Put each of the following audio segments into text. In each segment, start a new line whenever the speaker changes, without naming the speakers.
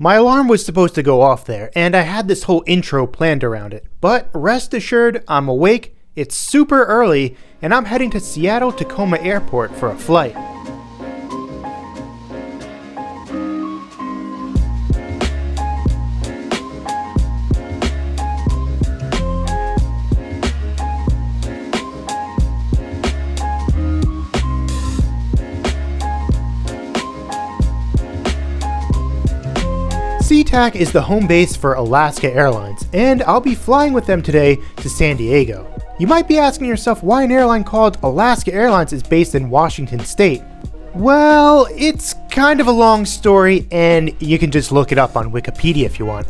My alarm was supposed to go off there, and I had this whole intro planned around it. But rest assured, I'm awake, it's super early, and I'm heading to Seattle-Tacoma Airport for a flight. SeaTac is the home base for Alaska Airlines, and I'll be flying with them today to San Diego. You might be asking yourself why an airline called Alaska Airlines is based in Washington State. Well, it's kind of a long story, and you can just look it up on Wikipedia if you want.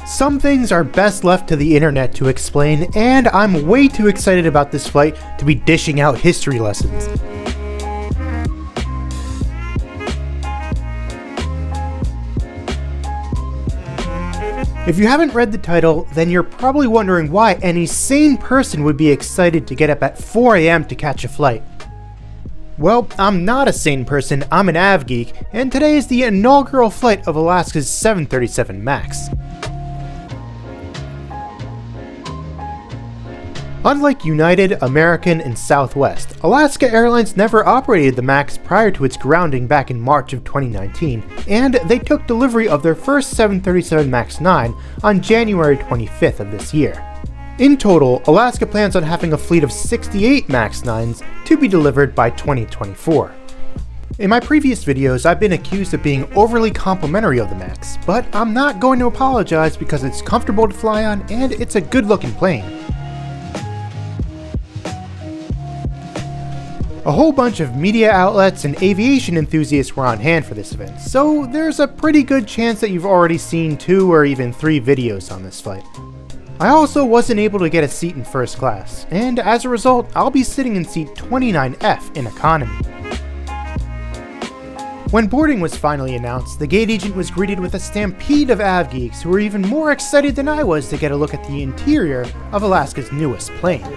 Some things are best left to the internet to explain, and I'm way too excited about this flight to be dishing out history lessons. If you haven't read the title, then you're probably wondering why any sane person would be excited to get up at 4 a.m. to catch a flight. Well, I'm not a sane person, I'm an av geek, and today is the inaugural flight of Alaska's 737 MAX. Unlike United, American, and Southwest, Alaska Airlines never operated the MAX prior to its grounding back in March of 2019, and they took delivery of their first 737 MAX 9 on January 25th of this year. In total, Alaska plans on having a fleet of 68 MAX 9s to be delivered by 2024. In my previous videos, I've been accused of being overly complimentary of the MAX, but I'm not going to apologize because it's comfortable to fly on and it's a good-looking plane. A whole bunch of media outlets and aviation enthusiasts were on hand for this event, so there's a pretty good chance that you've already seen 2 or even 3 videos on this flight. I also wasn't able to get a seat in first class, and as a result, I'll be sitting in seat 29F in economy. When boarding was finally announced, the gate agent was greeted with a stampede of av geeks who were even more excited than I was to get a look at the interior of Alaska's newest plane.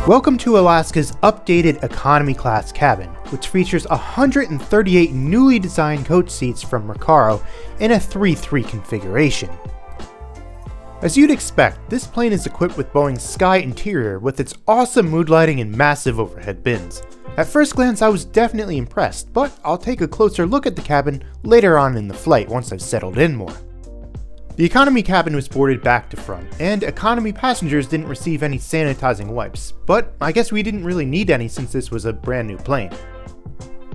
Welcome to Alaska's updated economy class cabin, which features 138 newly designed coach seats from Recaro in a 3-3 configuration. As you'd expect, this plane is equipped with Boeing's Sky interior with its awesome mood lighting and massive overhead bins. At first glance I was definitely impressed, but I'll take a closer look at the cabin later on in the flight once I've settled in more. The economy cabin was boarded back to front, and economy passengers didn't receive any sanitizing wipes, but I guess we didn't really need any since this was a brand new plane.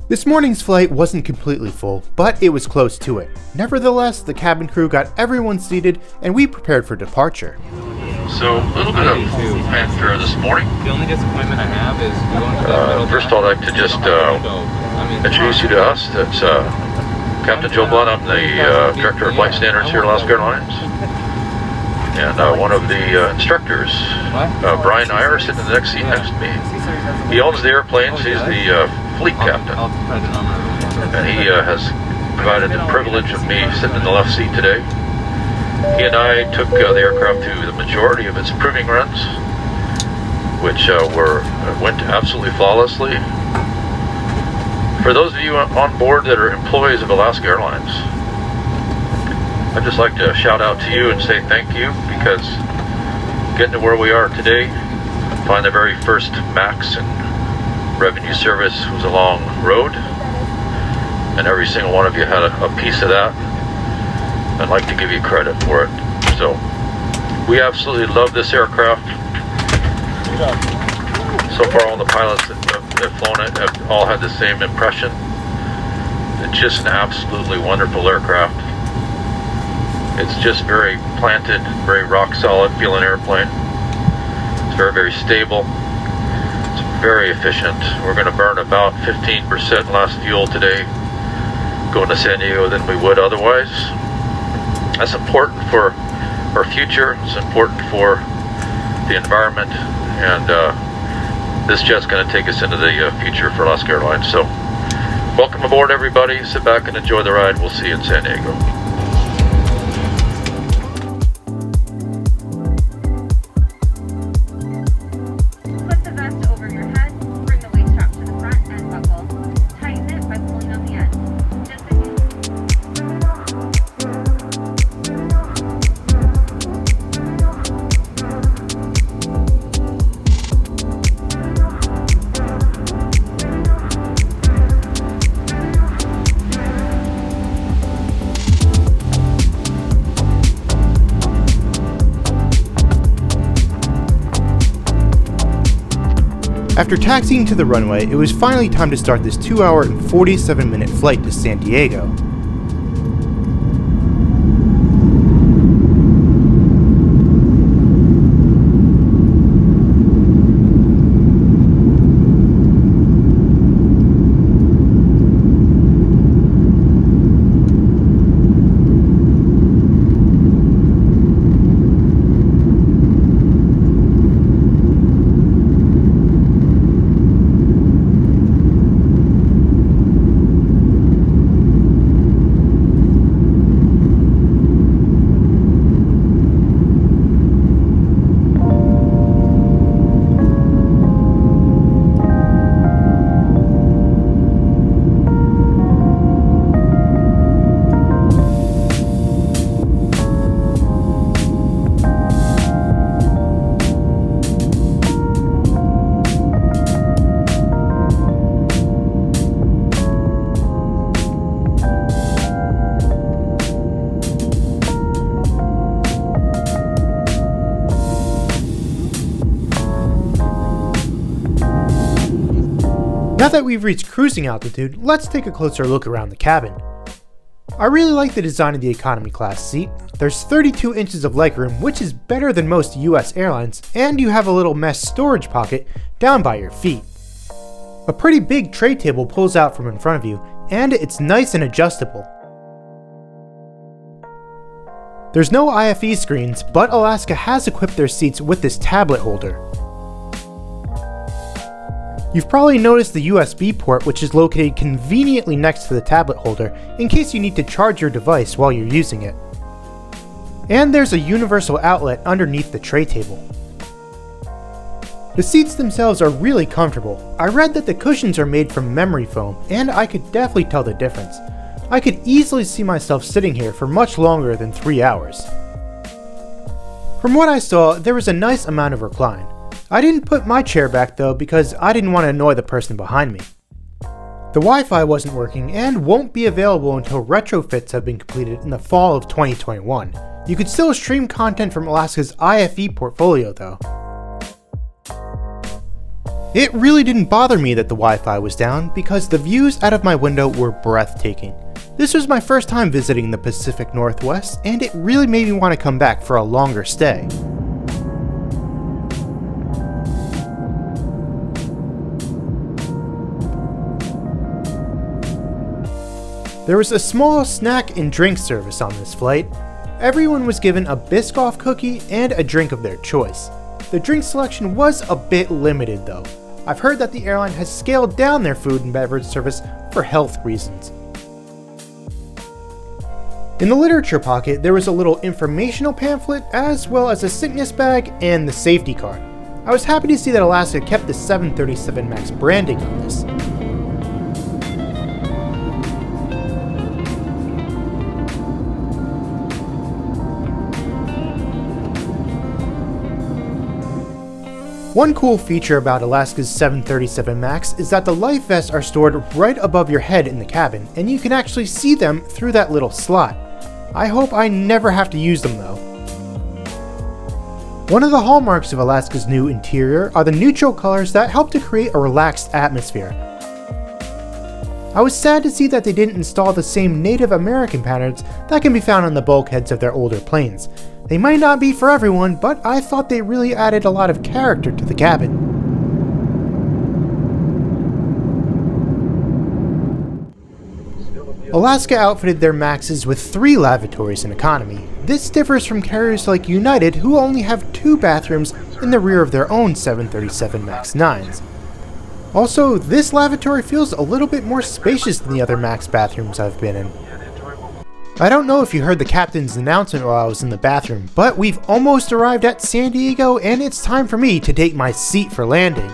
This morning's flight wasn't completely full, but it was close to it. Nevertheless, the cabin crew got everyone seated and we prepared for departure.
So, a little bit of fanfare this morning.
The only disappointment I have is going to the middle.
First, I'd like to just introduce you to us. That's Captain Joe Blunt. I'm the Director of Flight Standards here at Alaska Airlines. And one of the instructors, Brian Iyer, sitting in the next seat next to me. He owns the airplanes. He's the fleet captain. And he has provided the privilege of me sitting in the left seat today. He and I took the aircraft through the majority of its proving runs, which went absolutely flawlessly. For those of you on board that are employees of Alaska Airlines, I'd just like to shout out to you and say thank you, because getting to where we are today, flying the very first MAX and revenue service was a long road, and every single one of you had a piece of that. I'd like to give you credit for it. So, we absolutely love this aircraft. So far, all the pilots that have flown it have all had the same impression. It's just an absolutely wonderful aircraft. It's just very planted, very rock solid feeling airplane. It's very, very stable. It's very efficient. We're going to burn about 15% less fuel today going to San Diego than we would otherwise. That's important for our future. It's important for the environment, and this jet's going to take us into the future for Alaska Airlines. So welcome aboard, everybody. Sit back and enjoy the ride. We'll see you in San Diego.
Put the vest over your head, bring the waist strap to the front and buckle. Tighten it by pulling on the end. Just
After taxiing to the runway, it was finally time to start this 2-hour and 47-minute flight to San Diego. Now that we've reached cruising altitude, let's take a closer look around the cabin. I really like the design of the economy class seat. There's 32 inches of legroom, which is better than most US airlines, and you have a little mesh storage pocket down by your feet. A pretty big tray table pulls out from in front of you, and it's nice and adjustable. There's no IFE screens, but Alaska has equipped their seats with this tablet holder. You've probably noticed the USB port, which is located conveniently next to the tablet holder in case you need to charge your device while you're using it. And there's a universal outlet underneath the tray table. The seats themselves are really comfortable. I read that the cushions are made from memory foam, and I could definitely tell the difference. I could easily see myself sitting here for much longer than 3 hours. From what I saw, there was a nice amount of recline. I didn't put my chair back though because I didn't want to annoy the person behind me. The Wi-Fi wasn't working and won't be available until retrofits have been completed in the fall of 2021. You could still stream content from Alaska's IFE portfolio though. It really didn't bother me that the Wi-Fi was down because the views out of my window were breathtaking. This was my first time visiting the Pacific Northwest, and it really made me want to come back for a longer stay. There was a small snack and drink service on this flight. Everyone was given a Biscoff cookie and a drink of their choice. The drink selection was a bit limited though. I've heard that the airline has scaled down their food and beverage service for health reasons. In the literature pocket, there was a little informational pamphlet as well as a sickness bag and the safety card. I was happy to see that Alaska kept the 737 MAX branding on this. One cool feature about Alaska's 737 MAX is that the life vests are stored right above your head in the cabin, and you can actually see them through that little slot. I hope I never have to use them though. One of the hallmarks of Alaska's new interior are the neutral colors that help to create a relaxed atmosphere. I was sad to see that they didn't install the same Native American patterns that can be found on the bulkheads of their older planes. They might not be for everyone, but I thought they really added a lot of character to the cabin. Alaska outfitted their MAXs with 3 lavatories in economy. This differs from carriers like United, who only have 2 bathrooms in the rear of their own 737 MAX 9s. Also, this lavatory feels a little bit more spacious than the other MAX bathrooms I've been in. I don't know if you heard the captain's announcement while I was in the bathroom, but we've almost arrived at San Diego and it's time for me to take my seat for landing.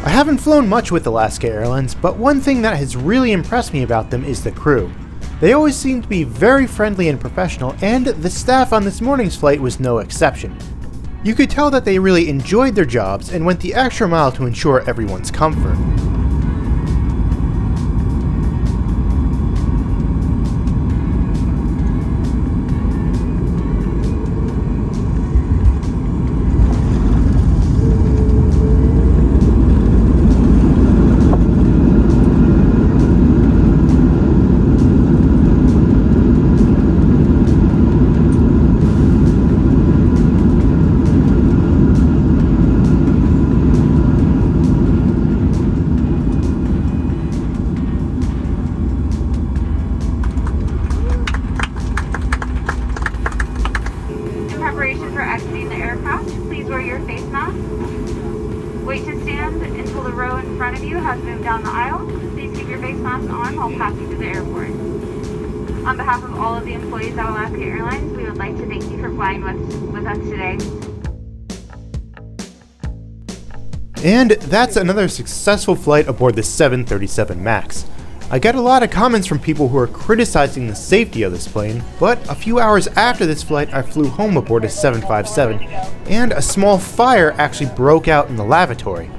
I haven't flown much with Alaska Airlines, but one thing that has really impressed me about them is the crew. They always seem to be very friendly and professional, and the staff on this morning's flight was no exception. You could tell that they really enjoyed their jobs and went the extra mile to ensure everyone's comfort.
For exiting the aircraft, please wear your face mask. Wait to stand until the row in front of you has moved down the aisle. Please keep your face mask on while passing through the airport. On behalf of all of the employees at Alaska Airlines, we would like to thank you for flying with us today.
And that's another successful flight aboard the 737 MAX. I got a lot of comments from people who are criticizing the safety of this plane, but a few hours after this flight I flew home aboard a 757, and a small fire actually broke out in the lavatory.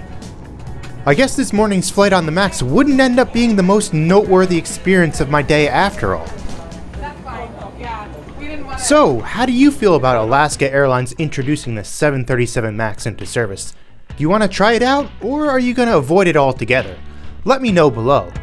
I guess this morning's flight on the MAX wouldn't end up being the most noteworthy experience of my day after all. So, how do you feel about Alaska Airlines introducing the 737 MAX into service? Do you want to try it out, or are you going to avoid it altogether? Let me know below.